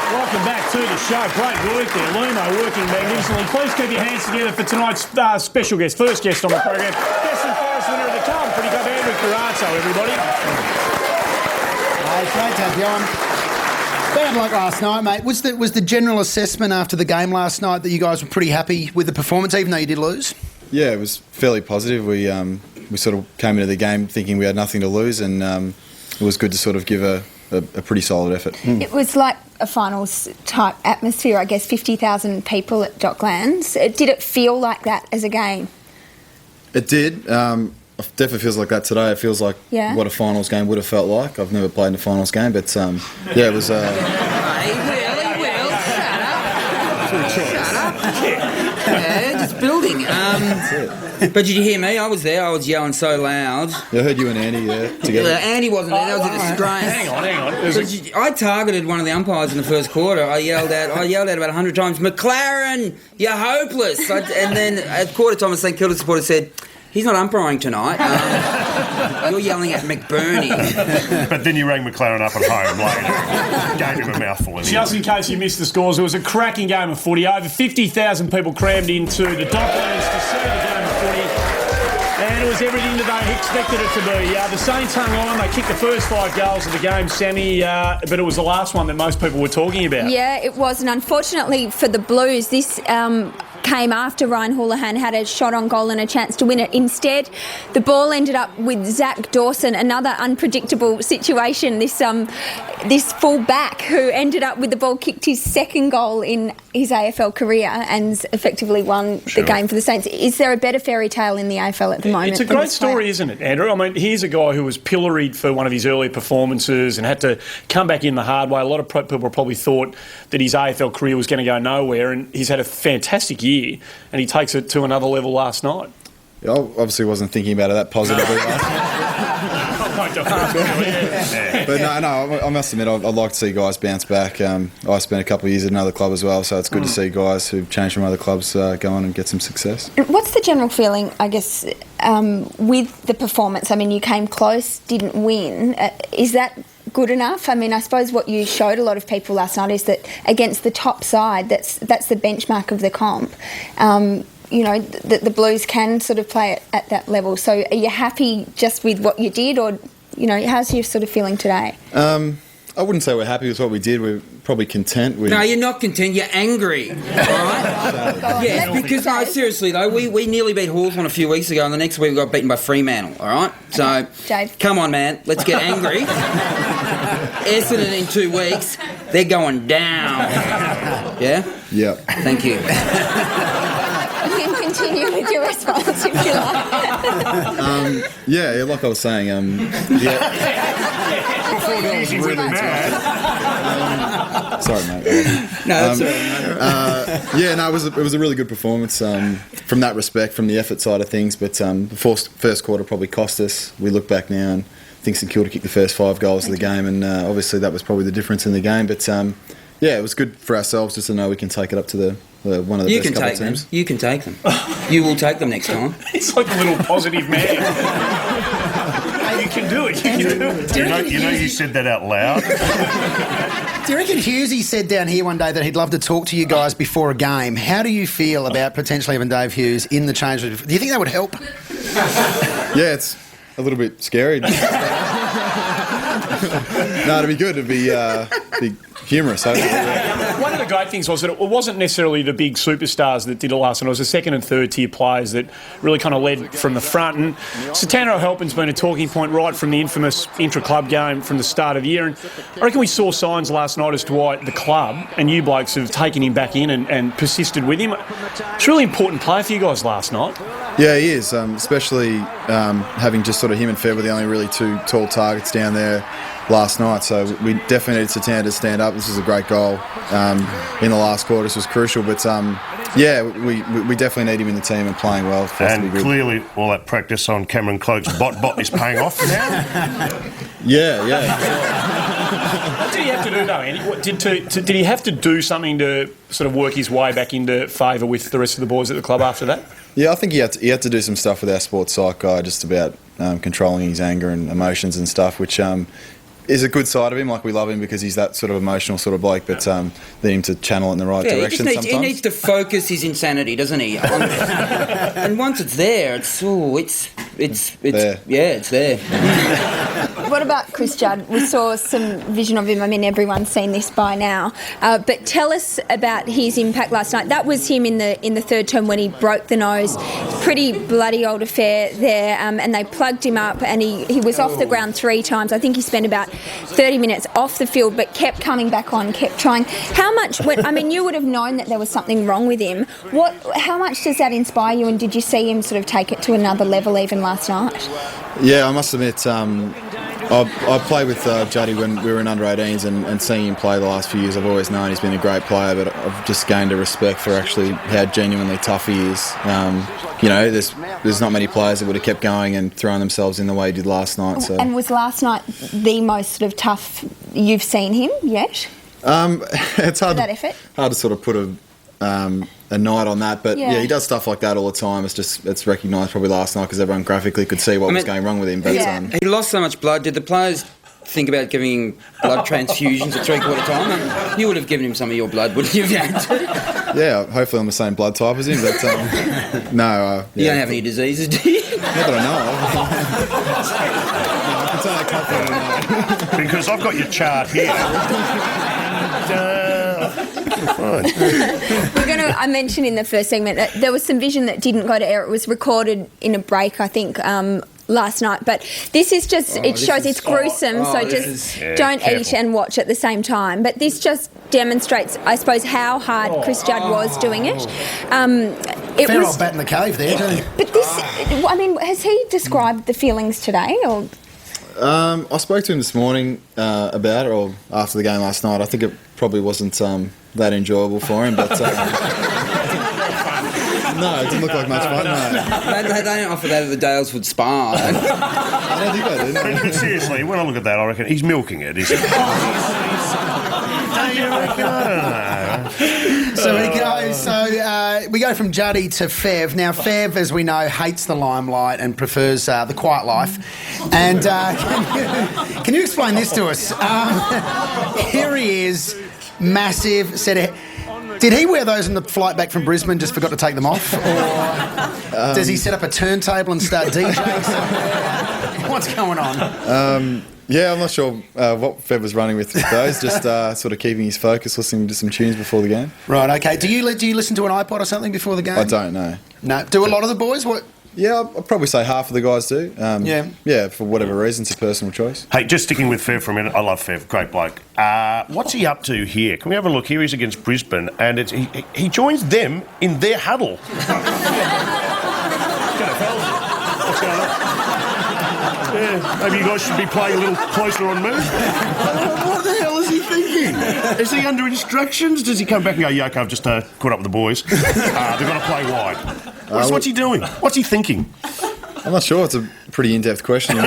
Welcome back to the show. Great work there, Lumo, working magnificently. Please keep your hands together for tonight's special guest, first guest on the program, Best and Forest winner of the Carlton Pretty Cup, Andrew Carrazzo, everybody. Hey, great to have you on. Bad like last night, mate. Was the general assessment after the game last night that you guys were pretty happy with the performance, even though you did lose? Yeah, it was fairly positive. We sort of came into the game thinking we had nothing to lose, and it was good to sort of give a pretty solid effort. It was like a finals type atmosphere, I guess, 50,000 people at Docklands. Did it feel like that as a game? It did. It definitely feels like that today. It feels like what a finals game would have felt like. I've never played in a finals game, but yeah, it was... Hey, Will, shut up. Shut up. Yeah, just building. But did you hear me? I was there. I was yelling so loud. Yeah, I heard you and Andy together. Andy wasn't there. That was a disgrace. Hang on. I targeted one of the umpires in the first quarter. I yelled out about 100 times, McLaren, you're hopeless. And then at quarter time, a St Kilda supporter said, he's not umpiring tonight. You're yelling at McBurney. But then you rang McLaren up at home later. Gave him a mouthful. Anyway. Just in case you missed the scores, it was a cracking game of footy. Over 50,000 people crammed into the Docklands to see the game of footy. And it was everything that they expected it to be. The Saints hung on. They kicked the first 5 goals of the game, Sammy, but it was the last one that most people were talking about. Yeah, it was. And unfortunately for the Blues, this... came after Ryan Houlihan had a shot on goal and a chance to win it. Instead, the ball ended up with Zack Dawson, another unpredictable situation. This full back who ended up with the ball kicked his second goal in his AFL career and effectively won the game for the Saints. Is there a better fairy tale in the AFL at the moment? It's a great story, isn't it, Andrew? I mean, here's a guy who was pilloried for one of his early performances and had to come back in the hard way. A lot of people probably thought that his AFL career was going to go nowhere, and he's had a fantastic year. And he takes it to another level last night. I obviously wasn't thinking about it that positively last night. But no, I must admit, I'd like to see guys bounce back. I spent a couple of years at another club as well, so it's good to see guys who've changed from other clubs go on and get some success. What's the general feeling, I guess, with the performance? I mean, you came close, didn't win. Is that good enough? I mean, I suppose what you showed a lot of people last night is that against the top side, that's the benchmark of the comp. You know, the Blues can sort of play it at that level. So are you happy just with what you did, or, you know, how's your sort of feeling today? I wouldn't say we're happy with what we did. We're probably content with... No, you're not content. You're angry. All right? Yeah, because seriously though, we nearly beat Hawthorn a few weeks ago, and the next week we got beaten by Fremantle. All right, so Dave, come on, man, let's get angry. Essendon in 2 weeks, they're going down. Yeah. Yeah. Thank you. You can continue with your response if you like. Yeah, like I was saying, sorry, mate. No, that's all right. Yeah, no, it was a really good performance from that respect, from the effort side of things. But the first quarter probably cost us. We look back now and think St Kilda kicked the first 5 goals of the game, and obviously that was probably the difference in the game. But yeah, it was good for ourselves just to know we can take it up to the one of the best couple of teams. You can take them. You will take them next time. He's like a little positive man. You can do it. You can do it. You know you said that out loud. Do you reckon Hughesy said down here one day that he'd love to talk to you guys before a game? How do you feel about potentially having Dave Hughes in the change room? Do you think that would help? Yeah, it's a little bit scary. No, it'd be good. It'd be humorous. One of the great things was that it wasn't necessarily the big superstars that did it last night. It was the second and third tier players that really kind of led from the front. And Satana O'Halpin's been a talking point right from the infamous intra-club game from the start of the year. And I reckon we saw signs last night as to why the club and you blokes have taken him back in and persisted with him. It's a really important player for you guys last night. Yeah, he is, especially having just sort of him and Fev were the only really 2 tall targets down there last night, so we definitely needed Satana to stand up. This was a great goal in the last quarter. This was crucial, but yeah, we definitely need him in the team and playing well for us to be good. Clearly all that practice on Cameron Cloak's bot is paying off now. Yeah. What did he have to do though, Andy? Did he have to do something to sort of work his way back into favour with the rest of the boys at the club after that? Yeah, I think he had to do some stuff with our sports psych guy just about controlling his anger and emotions and stuff, which is a good side of him. Like, we love him because he's that sort of emotional sort of bloke, but need him to channel it in the right direction sometimes. He needs to focus his insanity, doesn't he? And once it's there, it's there. Yeah, it's there. What about Chris Judd? We saw some vision of him. I mean, everyone's seen this by now. But tell us about his impact last night. That was him in the third term when he broke the nose. Pretty bloody old affair there. And they plugged him up, and he was off the ground 3 times. I think he spent about 30 minutes off the field, but kept coming back on, kept trying. How much? You would have known that there was something wrong with him. How much does that inspire you? And did you see him sort of take it to another level even last night? Yeah, I must admit. I played with Juddy when we were in under-18s, and seeing him play the last few years, I've always known he's been a great player, but I've just gained a respect for actually how genuinely tough he is. There's not many players that would have kept going and thrown themselves in the way he did last night. So. And was last night the most sort of tough you've seen him yet? It's hard. That effort? Hard to sort of put a night on that, but yeah, he does stuff like that all the time. It's recognised probably last night because everyone graphically could see what was going wrong with him. But he lost so much blood. Did the players think about giving him blood transfusions at 3/4 time? You would have given him some of your blood, wouldn't you, if you had to? Yeah, hopefully I'm the same blood type as him, but no. You don't have any diseases, do you? Not that I know of. I'm so confident in Because I've got your chart here. I mentioned in the first segment that there was some vision that didn't go to air. It was recorded in a break, I think, last night. But this is just, it's gruesome, don't eat and watch at the same time. But this just demonstrates, I suppose, how hard Chris Judd was doing it. Fair old bat in the cave there, too. But this, has he described the feelings today? Or? I spoke to him this morning about it, or after the game last night. I think it probably wasn't that enjoyable for him, but no, it didn't look like much fun. No. They don't offer that at the Dalesford Spa. I don't think they did. But seriously, when I look at that, I reckon he's milking it, isn't he? Don't you reckon? I don't know. So we go from Juddy to Fev. Now, Fev, as we know, hates the limelight and prefers the quiet life. And can you explain this to us? Here he is, massive. Did he wear those on the flight back from Brisbane, just forgot to take them off? Or does he set up a turntable and start DJing? What's going on? Yeah, I'm not sure what Fev was running with those, just sort of keeping his focus, listening to some tunes before the game. Right, okay. Do you listen to an iPod or something before the game? I don't know. No. Do a lot of the boys? What? Yeah, I'd probably say half of the guys do. Yeah, for whatever reason, it's a personal choice. Hey, just sticking with Fev for a minute. I love Fev, great bloke. What's he up to here? Can we have a look? Here he's against Brisbane, and he joins them in their huddle. What's going on? Yeah, maybe you guys should be playing a little closer on me. What the hell is he thinking? Is he under instructions? Does he come back and go, yeah, okay, I've just caught up with the boys. They've got to play wide. What's he doing? What's he thinking? I'm not sure. It's a pretty in-depth question.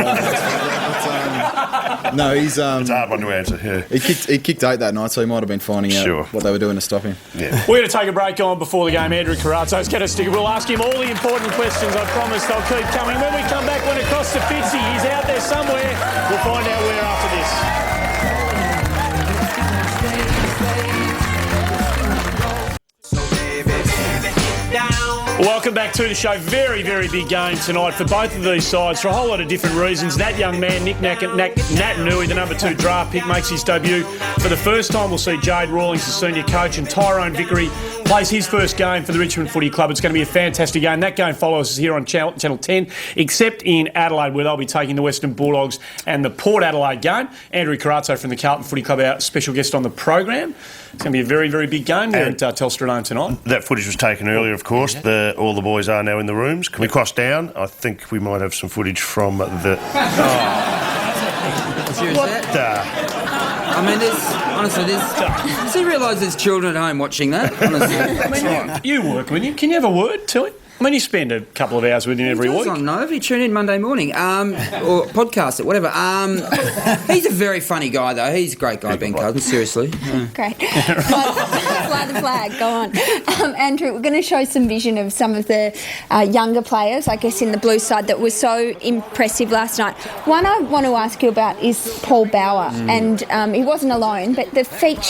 No, he's... it's a hard one to answer, yeah. He kicked 8 that night, so he might have been finding out what they were doing to stop him. Yeah. We're going to take a break on before the game. Andrew Carrazzo's going to stick. We'll ask him all the important questions. I promise they'll keep coming. When we come back, when across to Fitzy, he's out there somewhere. We'll find out where after this. Welcome back to the show. Very, very big game tonight for both of these sides for a whole lot of different reasons. That young man, Nat Nui, the number 2 draft pick, makes his debut. For the first time, we'll see Jade Rawlings, the senior coach, and Tyrone Vickery plays his first game for the Richmond Footy Club. It's going to be a fantastic game. That game follows us here on Channel 10, except in Adelaide, where they'll be taking the Western Bulldogs and the Port Adelaide game. Andrew Carrazzo from the Carlton Footy Club, our special guest on the program. It's going to be a very, very big game there at Telstra Dome tonight. That footage was taken earlier, of course. All the boys are now in the rooms. Can we cross down? I think we might have some footage from the... What the... I mean, does he realise there's children at home watching that? Honestly. I mean, you work with him. Can you have a word to him? I mean, you spend a couple of hours with him every week. I don't know if you tune in Monday morning or podcast it, whatever. He's a very funny guy, though. He's a great guy, Ben Cousins, seriously. Yeah. Great. Fly the flag, go on. Andrew, we're going to show some vision of some of the younger players, I guess, in the Blues side that was so impressive last night. One I want to ask you about is Paul Bauer, and he wasn't alone, but the feature